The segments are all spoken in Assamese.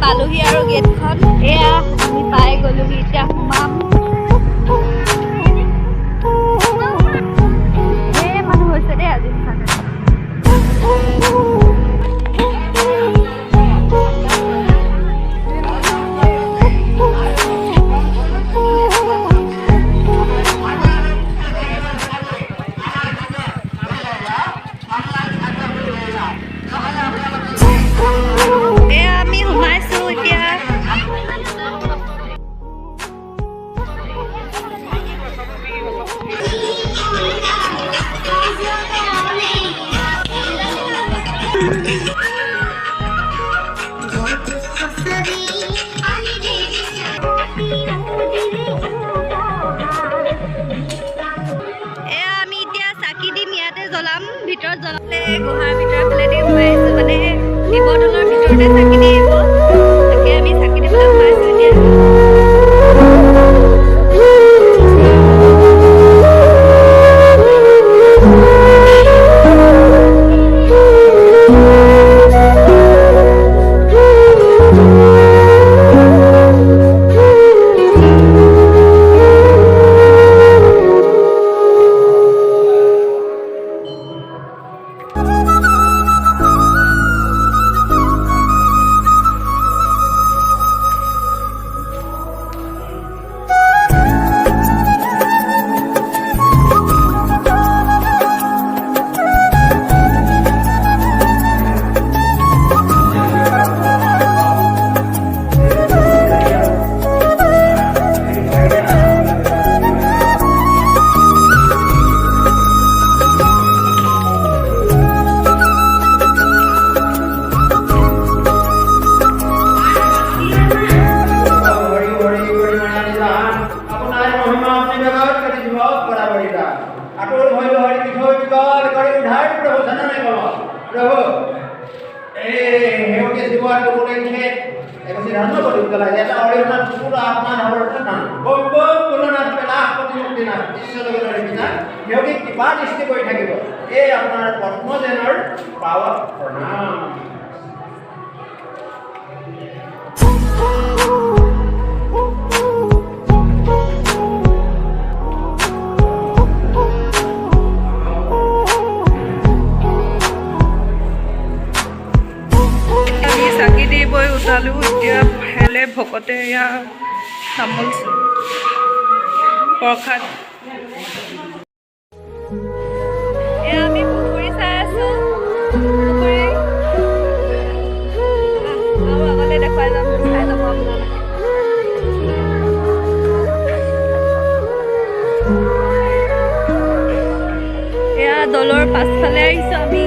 পালোহি আৰু গেটখন এয়া আমি পাই গ'লোহি এতিয়া সোমাম মানুহ হৈছে দেই আজি ভিতৰত জ্বলালে গুহাৰ ভিতৰৰ ফালেদি সোমাই আছো মানে শিৱদৌলৰ ভিতৰতে চাকি দিব তাকে আমি চাকি দিবলৈ সোমাইছো এতিয়া ভকতে এয়া তামোল প্ৰসাদ এয়া আমি পুখুৰী চাই আছো পুখুৰী আৰু আগতে দেখুৱাই যাম চাই যাব আপোনালোকে এয়া দলৰ পাছফালে আহিছো আমি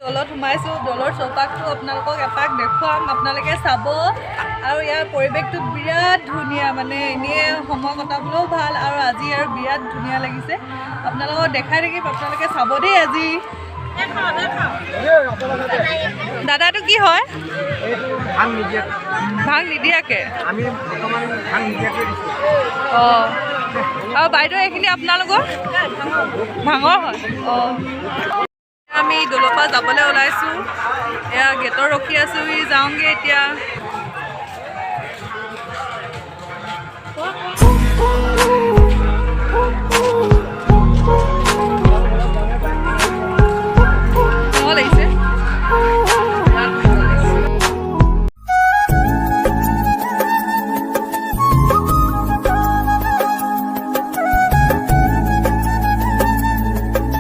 দলত সোমাইছোঁ দলৰ চৌপাশটো আপোনালোকক এপাক দেখুৱাম আপোনালোকে চাব আৰু ইয়াৰ পৰিৱেশটো বিৰাট ধুনীয়া মানে এনেই সময় কটাবলৈও ভাল আৰু আজি আৰু বিৰাট ধুনীয়া লাগিছে আপোনালোকক দেখাই থাকিম আপোনালোকে চাব দেই আজি দাদাটো কি হয় ভাং নিদিয়াকে অঁ আৰু বাইদেউ এইখিনি আপোনালোকৰ ভাঙৰ হয় অঁ আমি দলৰ পৰা যাবলৈ ওলাইছোঁ এয়া গেটৰ ৰখি আছোঁ যাওঁগৈ এতিয়া